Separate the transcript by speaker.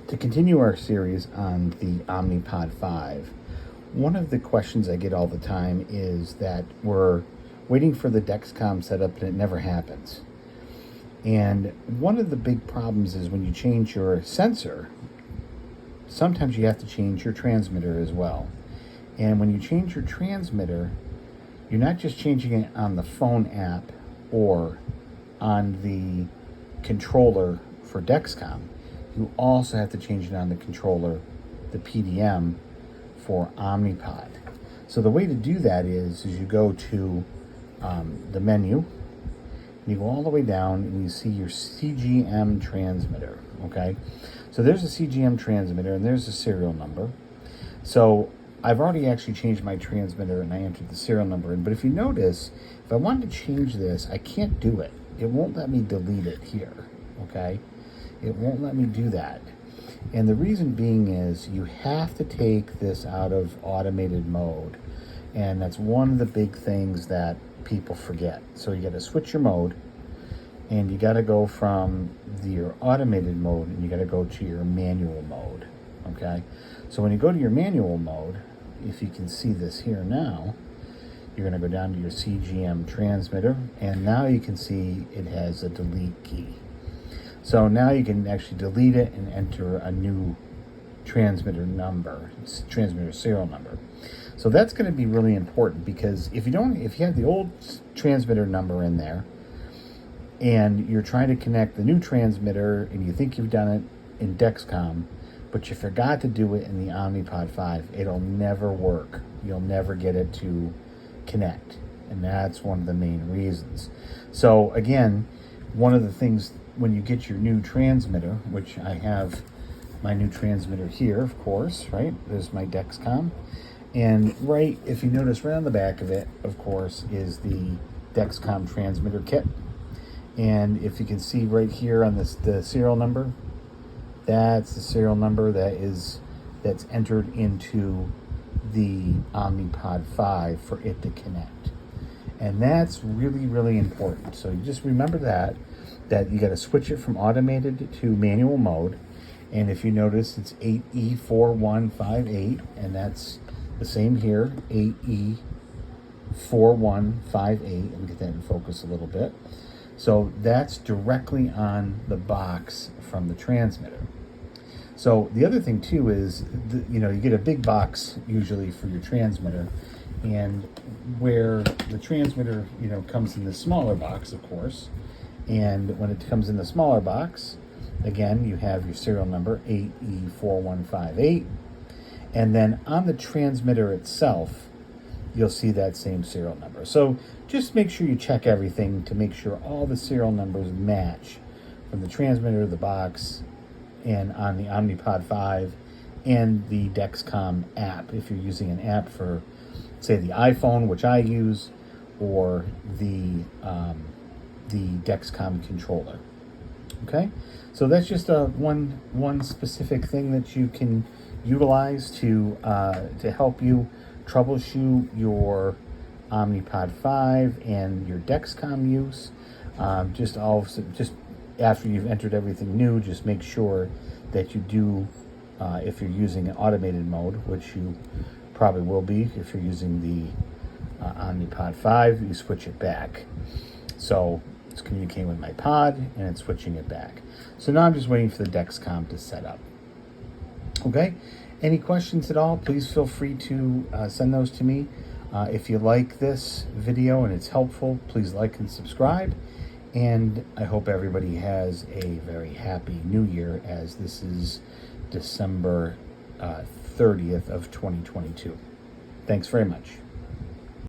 Speaker 1: To continue our series on the Omnipod 5, one of the questions I get all the time is that we're waiting for the Dexcom setup and it never happens. And one of the big problems is when you change your sensor, sometimes you have to change your transmitter as well. And when you change your transmitter, you're not just changing it on the phone app or on the controller for Dexcom. You also have to change it on the controller, the PDM, for Omnipod. So the way to do that is you go to the menu, and you go all the way down, and you see your CGM transmitter, okay? So there's a CGM transmitter, and there's a serial number. So I've already actually changed my transmitter, and I entered the serial number in. But if you notice, if I wanted to change this, I can't do it. It won't let me delete it here, okay? It won't let me do that. And the reason being is you have to take this out of automated mode. And that's one of the big things that people forget. So you got to switch your mode, and you got to go from your automated mode, and you got to go to your manual mode, okay? So when you go to your manual mode, if you can see this here now, you're going to go down to your CGM transmitter, and now you can see it has a delete key. So now you can actually delete it and enter a new transmitter number, transmitter serial number. So that's going to be really important, because if you have the old transmitter number in there and you're trying to connect the new transmitter and you think you've done it in Dexcom, but you forgot to do it in the Omnipod 5, it'll never work. You'll never get it to connect. And that's one of the main reasons. So again, one of the things when you get your new transmitter, which I have my new transmitter here, of course, right? There's my Dexcom. And right, if you notice right on the back of it, of course, is the Dexcom transmitter kit. And if you can see right here on this, the serial number, that's the serial number that's entered into the Omnipod 5 for it to connect. And that's really, really important. So you just remember that you got to switch it from automated to manual mode. And if you notice, it's 8E4158, and that's the same here, 8E4158. Let me get that in focus a little bit. So that's directly on the box from the transmitter. So the other thing too is, you get a big box usually for your transmitter, and where the transmitter, comes in the smaller box, of course. And when it comes in the smaller box, again, you have your serial number, 8E4158. And then on the transmitter itself, you'll see that same serial number. So just make sure you check everything to make sure all the serial numbers match from the transmitter, the box, and on the Omnipod 5 and the Dexcom app. If you're using an app for, say, the iPhone, which I use, or the Dexcom controller. Okay, so that's just one specific thing that you can utilize to help you troubleshoot your Omnipod 5 and your Dexcom use. Just after you've entered everything new, just make sure that you do, if you're using an automated mode, which you probably will be if you're using the Omnipod 5, you switch it back. So it's communicating with my pod, and it's switching it back. So now I'm just waiting for the Dexcom to set up. Okay? Any questions at all, please feel free to send those to me. If you like this video and it's helpful, please like and subscribe. And I hope everybody has a very happy new year, as this is December 30th of 2022. Thanks very much.